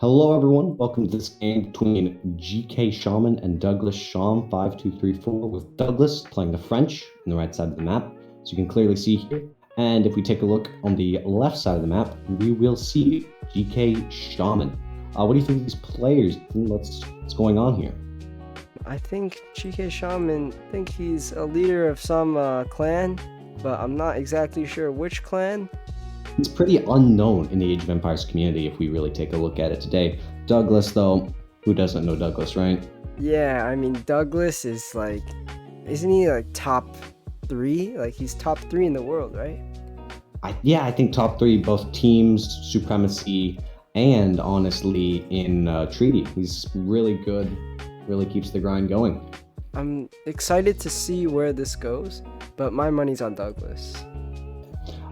Hello, everyone. Welcome to this game between GK Shaman and Douglas Sham 5234, with Douglas playing the French on the right side of the map, so you can clearly see here. And if we take a look on the left side of the map, we will see GK Shaman. What do you think of these players? What's going on here? I think GK Shaman, I think he's a leader of some clan, but I'm not exactly sure which clan. It's pretty unknown in the Age of Empires community if we really take a look at it today. Douglas, though, who doesn't know Douglas, right? Yeah, I mean, Douglas is like, isn't he like top 3? Like, he's top 3 in the world, right? I think top three, both teams, supremacy, and honestly in treaty. He's really good, really keeps the grind going. I'm excited to see where this goes, but my money's on Douglas.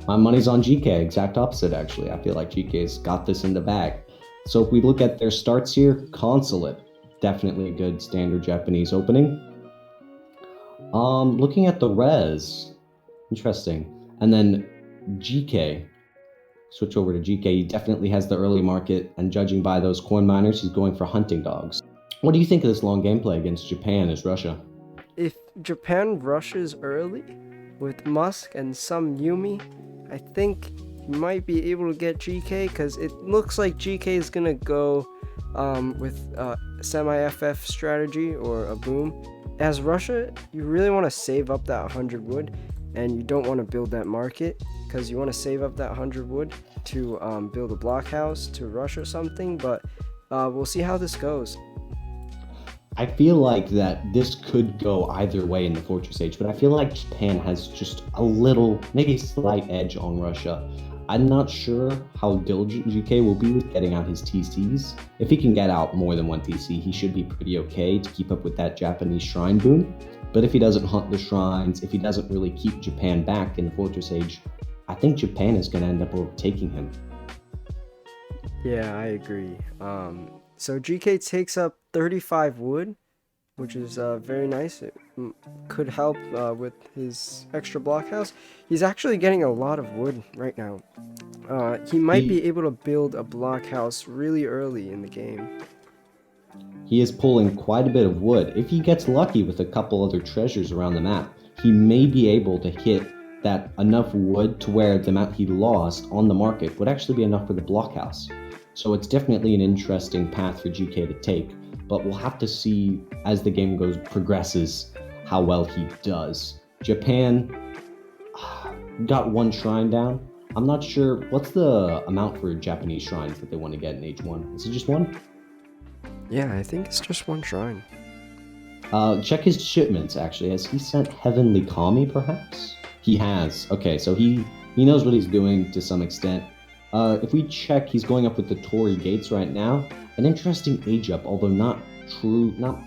My money's on GK, exact opposite actually. I feel like GK's got this in the bag. So if we look at their starts here, Consulate, definitely a good standard Japanese opening. Looking at the res, interesting. And then GK, switch over to GK. He definitely has the early market, and judging by those coin miners, he's going for hunting dogs. What do you think of this long gameplay against Japan as Russia? If Japan rushes early with Musk and some Yumi, I think he might be able to get GK because it looks like GK is going to go with semi-FF strategy or a boom. As Russia, you really want to save up that 100 wood, and you don't want to build that market because you want to save up that 100 wood to build a blockhouse to rush or something, but we'll see how this goes. I feel like that this could go either way in the Fortress Age, but I feel like Japan has just a little, maybe a slight edge on Russia. I'm not sure how diligent GK will be with getting out his TCs. If he can get out more than one TC, he should be pretty okay to keep up with that Japanese shrine boom. But if he doesn't hunt the shrines, if he doesn't really keep Japan back in the Fortress Age, I think Japan is going to end up overtaking him. Yeah, I agree. So GK takes up 35 wood, which is very nice. It could help with his extra blockhouse. He's actually getting a lot of wood right now. He might He be able to build a blockhouse really early in the game. He is pulling quite a bit of wood. If he gets lucky with a couple other treasures around the map, he may be able to hit that enough wood to where the amount he lost on the market would actually be enough for the blockhouse. So it's definitely an interesting path for GK to take, but we'll have to see as the game progresses how well he does. Japan got one shrine down. I'm not sure what's the amount for Japanese shrines that they want to get in H1. Is it just one? Yeah, I think it's just one shrine. Check his shipments, actually. Has he sent Heavenly Kami, perhaps? He has. Okay, so he knows what he's doing to some extent. If we check, he's going up with the Torii Gates right now. An interesting age up, although not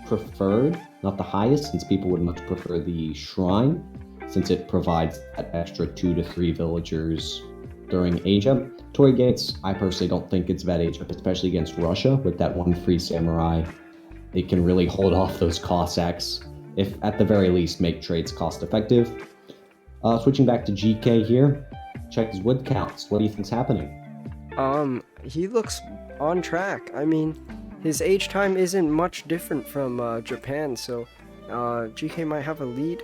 preferred, not the highest, since people would much prefer the Shrine, since it provides that extra 2 to 3 villagers during age up. Torii Gates, I personally don't think it's bad age up, especially against Russia with that one free samurai. It can really hold off those Cossacks, if at the very least make trades cost effective. Switching back to GK here, check his wood counts. What do you think's happening? He looks on track. I mean, his age time isn't much different from Japan, so GK might have a lead.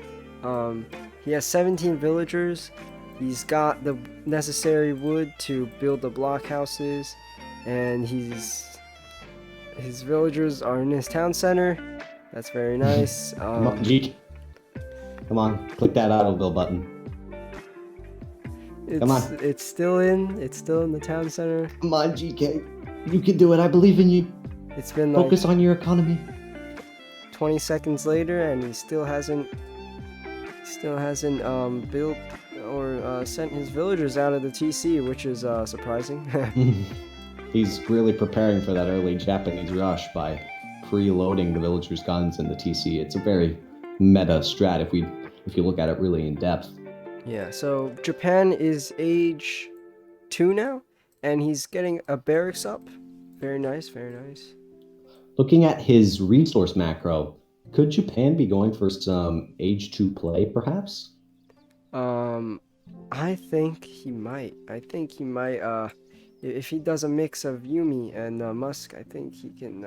He has 17 villagers. He's got the necessary wood to build the blockhouses, and his villagers are in his town center. That's very nice. Come on, GK. Come on, click that Autobill button. Come on. It's still in. It's still in the town center. Come on, GK. You can do it. I believe in you. It's been Focus like on your economy. 20 seconds later, and he still hasn't built or sent his villagers out of the TC, which is surprising. He's really preparing for that early Japanese rush by preloading the villagers' guns in the TC. It's a very meta strat if you look at it really in depth. Yeah, so Japan is age 2 now, and he's getting a barracks up. Very nice, very nice. Looking at his resource macro, could Japan be going for some age 2 play, perhaps? Um, I think he might. If he does a mix of Yumi and Musk, I think he can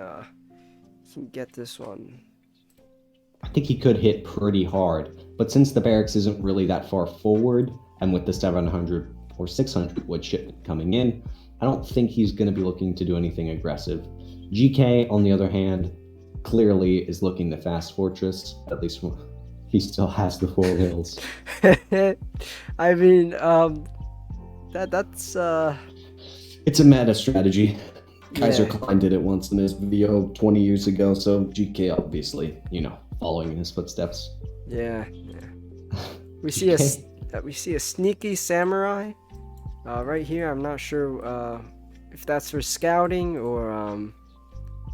get this one. I think he could hit pretty hard, but since the barracks isn't really that far forward, and with the 700 or 600 wood shipment coming in, I don't think he's going to be looking to do anything aggressive. GK, on the other hand, clearly is looking to fast fortress. At least he still has the 4 hills. I mean, that's It's a meta strategy. Kaiser Yeah. Klein did it once in his video 20 years ago, so GK obviously, following in his footsteps. Yeah. We GK? see a sneaky samurai right here. I'm not sure if that's for scouting or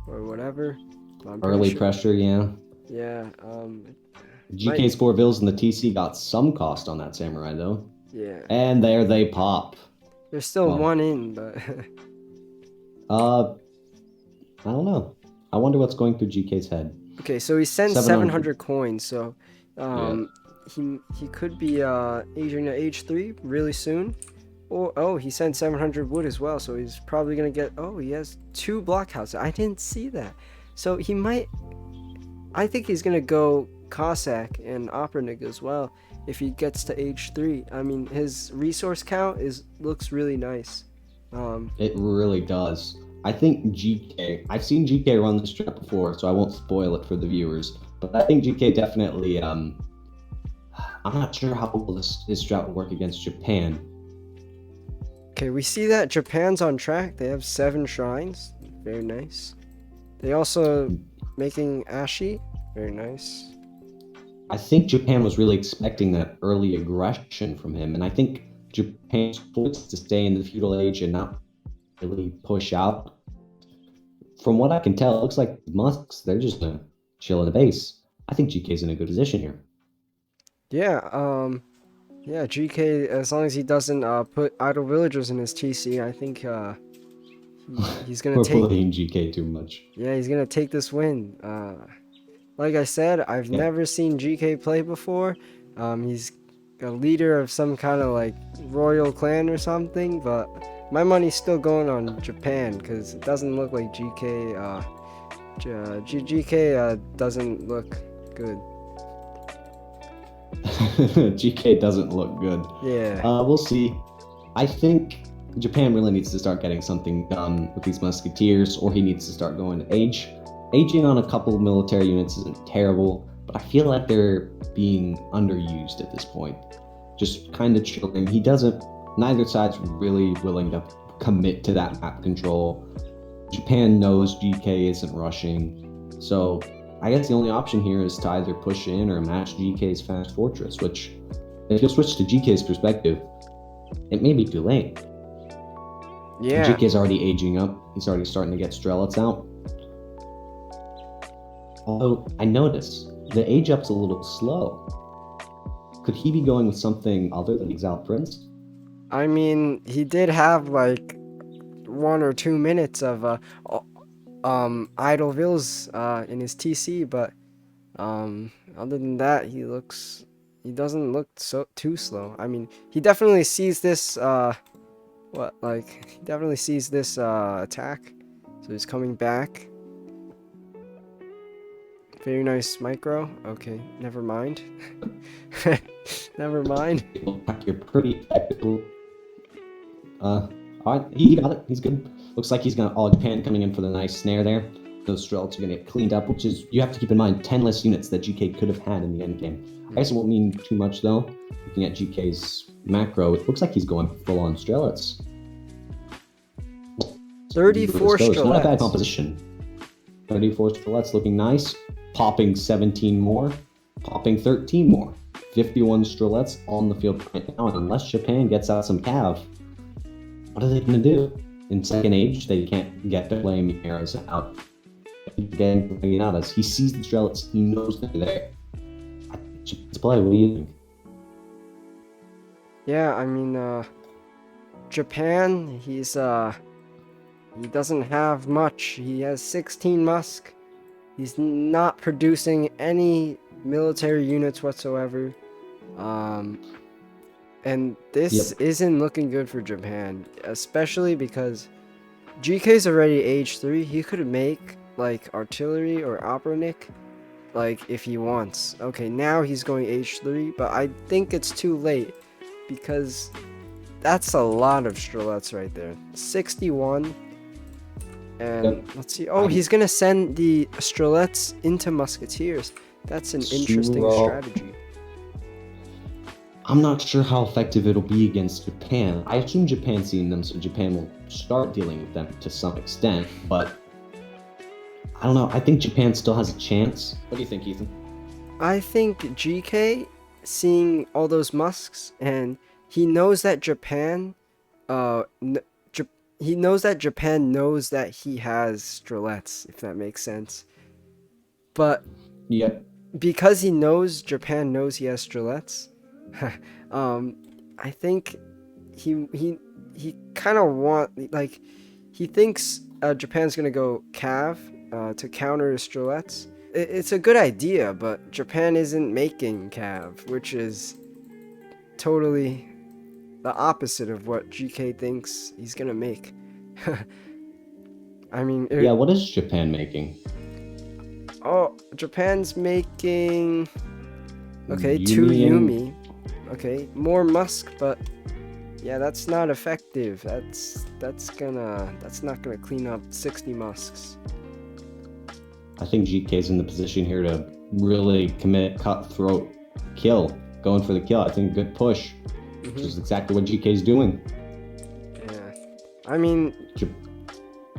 whatever. I'm pretty Early sure- pressure, yeah. Yeah. GK's 4 vills and the TC got some cost on that samurai, though. Yeah. And there they pop. There's still Well. one in, but I don't know. I wonder what's going through GK's head. okay. So he sent 700. 700 coins. So he could be aging to age 3 really soon. Or he sent 700 wood as well. So he's probably gonna get. Oh, he has 2 blockhouses. I didn't see that. So he might. I think he's gonna go Cossack and Opernig as well if he gets to age 3. I mean, his resource count looks really nice. It really does. I think GK. I've seen GK run this strat before, so I won't spoil it for the viewers. But I think GK definitely. I'm not sure how well this strat will work against Japan. Okay, we see that Japan's on track. They have 7 shrines. Very nice. They also making Ashi. Very nice. I think Japan was really expecting that early aggression from him, and I think Japan's choice to stay in the feudal age and not really push out. From what I can tell, it looks like Musks, they're just gonna chill at the base. I think GK's in a good position here. Yeah, GK, as long as he doesn't put idle villagers in his TC, I think he's gonna We're take. bullying GK too much. Yeah, he's gonna take this win. Like I said, I've never seen GK play before. He's a leader of some kind of like royal clan or something, but my money's still going on Japan because it doesn't look like GK. GK doesn't look good. GK doesn't look good. Yeah. We'll see. I think Japan really needs to start getting something done with these musketeers, or he needs to start going to age. Aging on a couple of military units isn't terrible, but I feel like they're being underused at this point. Just kind of chilling. Neither side's really willing to commit to that map control. Japan knows GK isn't rushing, so I guess the only option here is to either push in or match GK's fast fortress, which, if you switch to GK's perspective, it may be too late. Yeah. GK's already aging up. He's already starting to get Strelets out. Although, I notice the age up's a little slow. Could he be going with something other than Exiled Prince? I mean, he did have like 1 or 2 minutes of idle vills in his TC, but other than that, he doesn't look too slow. I mean, he definitely sees this attack, so he's coming back. Very nice micro. Okay, never mind. Never mind. You're pretty technical. Alright, he got it. He's good. Looks like he's got all Japan coming in for the nice snare there. Those Strelts are going to get cleaned up, which is, you have to keep in mind, 10 less units that GK could have had in the endgame. I guess it won't mean too much, though. Looking at GK's macro, it looks like he's going full-on Strelets. 34 Not a bad Strelets. composition. 34 Strelets looking nice. Popping 17 more. Popping 13 more. 51 Strelets on the field right now. And unless Japan gets out some cav, what are they going to do? In second age, they can't get their flaming arrows out. Again, he sees the Strelets. He knows they're there. Let's play. What do you think? Yeah, I mean, Japan, he doesn't have much. He has 16 Musk. He's not producing any military units whatsoever. And this Yep. isn't looking good for Japan, especially because GK's already age 3. He could make like artillery or Opernik like if he wants. Okay, now he's going age 3, but I think it's too late because that's a lot of Strelets right there. 61. And Yep. let's see. Oh, he's gonna send the Strelets into Musketeers. That's an interesting Suro. strategy. I'm not sure how effective it'll be against Japan. I assume Japan's seen them, so Japan will start dealing with them to some extent, but I don't know. I think Japan still has a chance. What do you think, Ethan? I think GK seeing all those musks, and he knows that Japan, he knows that Japan knows that he has Strelets, if that makes sense. But Yep. because he knows Japan knows he has Strelets, I think he kind of he thinks Japan's gonna go Cav to counter Strelets. It's a good idea, but Japan isn't making Cav, which is totally the opposite of what GK thinks he's gonna make. I mean, Yeah, what is Japan making? oh, Japan's making okay, Yumi 2 and- Yumi. Okay, more Musk, but yeah, that's not effective. That's not gonna clean up 60 Musks. I think GK's in the position here to really commit, cutthroat, kill. Going for the kill. I think good push, which is exactly what GK's doing. Yeah, I mean,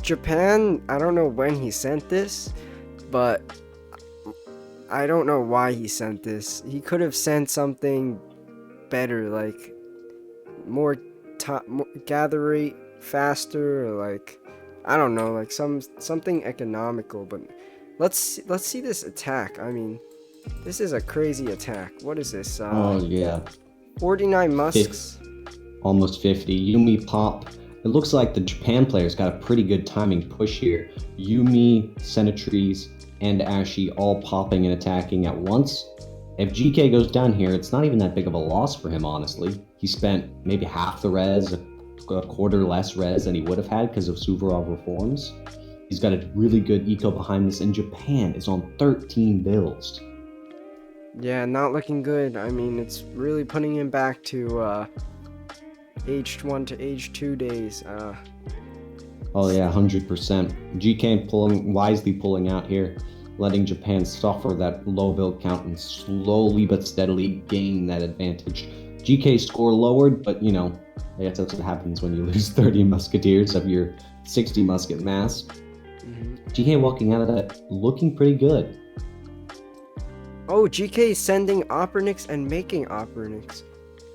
Japan. I don't know when he sent this, but I don't know why he sent this. He could have sent something better, like more gather rate faster, or like I don't know, like something economical. But let's see this attack. I mean, this is a crazy attack. What is this? Oh yeah, 49 musks. almost 50. Yumi pop. It looks like the Japan players got a pretty good timing push here. Yumi, Senatries, and Ashi all popping and attacking at once. If GK goes down here, it's not even that big of a loss for him, honestly. He spent maybe half the res, a quarter less res than he would have had because of Suvorov reforms. He's got a really good eco behind this, and Japan is on 13 builds. Yeah, not looking good. I mean, it's really putting him back to age 1 to age 2 days. Oh yeah, 100%. GK wisely pulling out here, letting Japan suffer that low build count and slowly but steadily gain that advantage. GK score lowered, but you know, I guess that's what happens when you lose 30 musketeers of your 60 musket mass. GK walking out of that looking pretty good. Oh, GK is sending Operniks and making Operniks.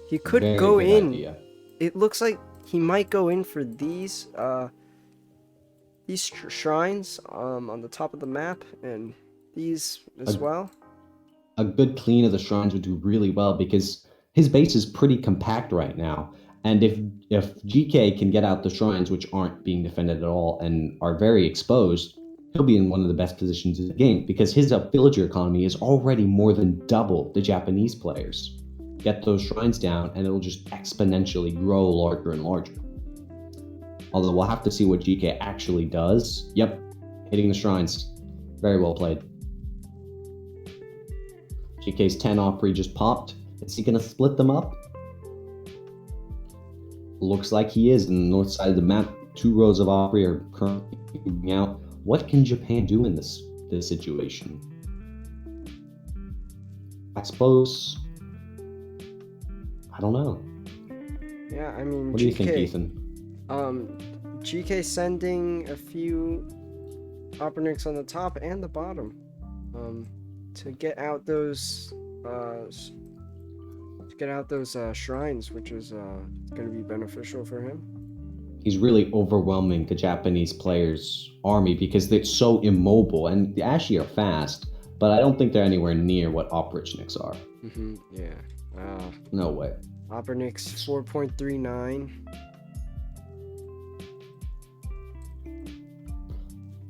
He could Very go good in. idea. It looks like he might go in for these shrines on the top of the map, and these as well. A good clean of the shrines would do really well because his base is pretty compact right now. And if GK can get out the shrines, which aren't being defended at all and are very exposed, he'll be in one of the best positions in the game because his villager economy is already more than double the Japanese players. Get those shrines down and it'll just exponentially grow larger and larger. Although we'll have to see what GK actually does. Yep, hitting the shrines. Very well played. GK's 10 Opry just popped. Is he going to split them up? Looks like he is. In the north side of the map, 2 rows of Opry are currently moving out. What can Japan do in this situation? I suppose... I don't know. Yeah, I mean, What do you think, Ethan? GK sending a few Operniks on the top and the bottom, to get out those shrines, which is going to be beneficial for him. He's really overwhelming the Japanese players' army because they're so immobile, and the Ashi are fast, but I don't think they're anywhere near what Oprichniks are. Yeah. No way. Operniks 4.39.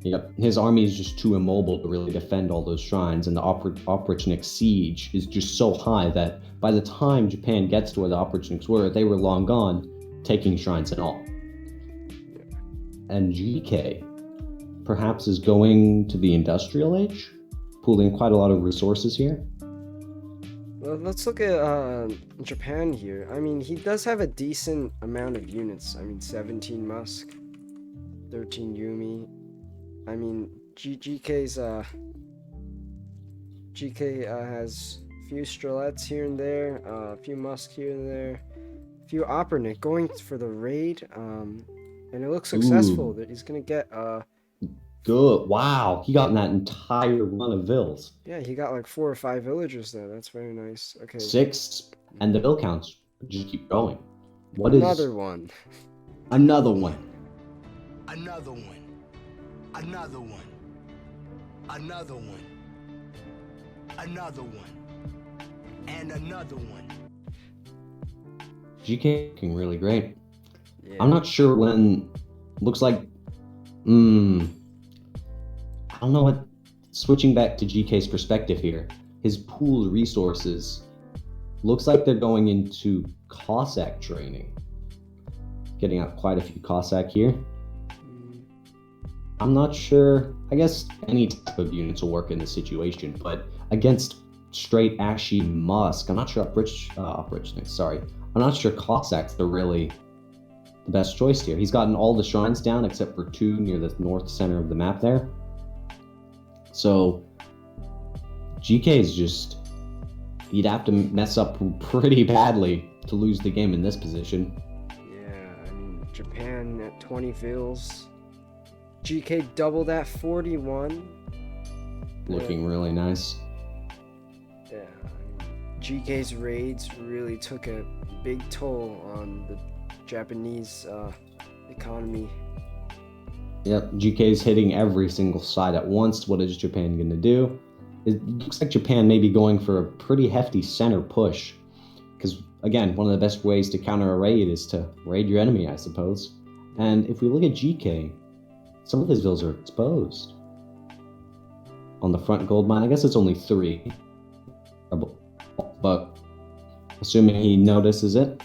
Yep, his army is just too immobile to really defend all those shrines, and the Oprichnik siege is just so high that by the time Japan gets to where the Oportunists were, they were long gone, taking shrines and all. And GK perhaps is going to the industrial age, pooling quite a lot of resources here. Well, let's look at Japan here. I mean, he does have a decent amount of units. I mean, 17 Musk, 13 Yumi. I mean, GK has a few Strelets here and there, a few Musk here and there, a few Opernik going for the raid, and it looks successful. That he's gonna get Good. Wow. He got in that entire run of vills. yeah, he got like 4 or 5 villagers there. That's very nice. Okay. 6, and the vill counts just keep going. Another one. Another one. Another one. Another one. Another one. Another one. And another one. GK looking really great. Yeah. I'm not sure when. Looks like. I don't know what. Switching back to GK's perspective here, his pooled resources looks like they're going into Cossack training. Getting out quite a few Cossack here. I'm not sure. I guess any type of units will work in this situation, but against straight Ashy Musk, I'm not sure sorry. I'm not sure Cossacks are really the best choice here. He's gotten all the shrines down except for 2 near the north center of the map there. So GK is just, he'd have to mess up pretty badly to lose the game in this position. Yeah, I mean, Japan at 20 vills. GK doubled at 41. Looking really nice. Yeah, I mean, GK's raids really took a big toll on the Japanese economy. Yep, GK's hitting every single side at once. What is Japan going to do? It looks like Japan may be going for a pretty hefty center push. Because, again, one of the best ways to counter a raid is to raid your enemy, I suppose. And if we look at GK, some of his vills are exposed. On the front gold mine, I guess it's only 3. But assuming he notices it,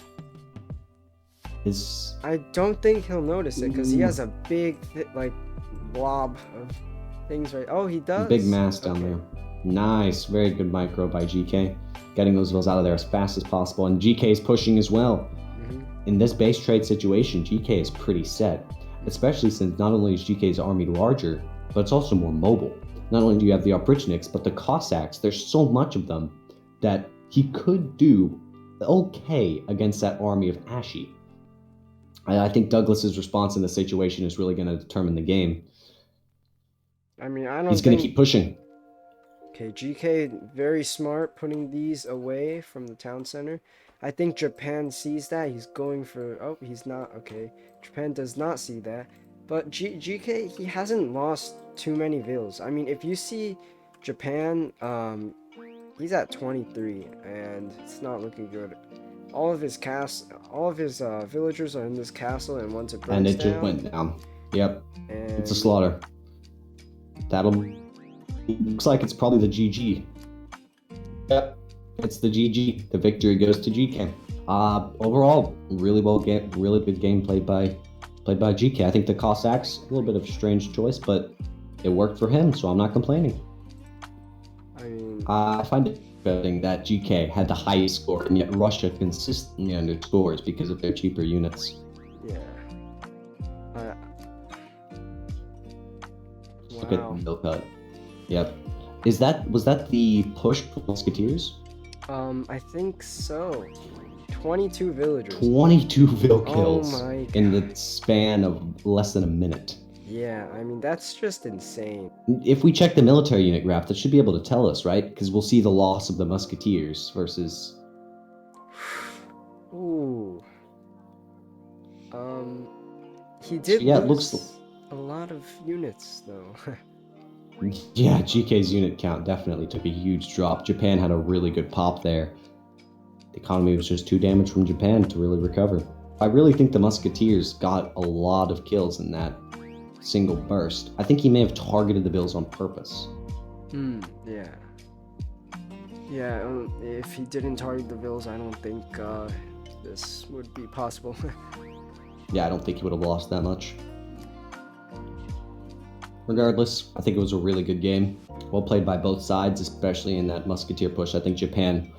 I don't think he'll notice it because he has a big blob of things right. Oh, he does. Big mass down there. Nice, very good micro by GK, getting those vills out of there as fast as possible. And GK is pushing as well. In this base trade situation, GK is pretty set, especially since not only is GK's army larger, but it's also more mobile. Not only do you have the Oprichniks, but the Cossacks. There's so much of them that he could do okay against that army of Ashy. I think Douglas's response in this situation is really going to determine the game. I mean, I don't. He's going to keep pushing. Okay, GK very smart putting these away from the town center. I think Japan sees that. He's going for. Oh, he's not. Okay, Japan does not see that. But GK, he hasn't lost too many vills. I mean, if you see Japan, he's at 23, and it's not looking good. All of his villagers are in this castle, and once it burns and it down, just went down. Yep, and it's a slaughter. Looks like it's probably the GG. Yep, it's the GG. The victory goes to GK. Overall, really good game played by GK. I think the Cossacks, a little bit of a strange choice, but it worked for him, so I'm not complaining. I mean, I find it interesting that GK had the highest score, and yet Russia consistently underscores because of their cheaper units. yeah. Look at the bill cut. Yep. Was that the push for Musketeers? I think so. 22 villagers. 22 vill kills Oh my in the span of less than a minute. Yeah, I mean, that's just insane. If we check the military unit graph, that should be able to tell us, right? Because we'll see the loss of the Musketeers versus... Ooh. He did So, yeah, it lose looks... a lot of units, though. Yeah, GK's unit count definitely took a huge drop. Japan had a really good pop there. The economy was just too damaged from Japan to really recover. I really think the Musketeers got a lot of kills in that single burst. I think he may have targeted the Bills on purpose. Yeah. Yeah, if he didn't target the vills, I don't think this would be possible. Yeah, I don't think he would have lost that much. Regardless, I think it was a really good game. Well played by both sides, especially in that Musketeer push. I think Japan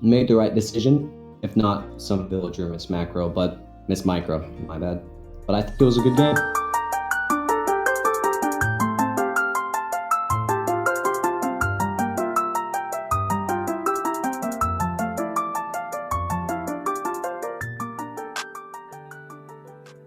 made the right decision, if not some villager miss macro, but miss micro, my bad. But I think it was a good game.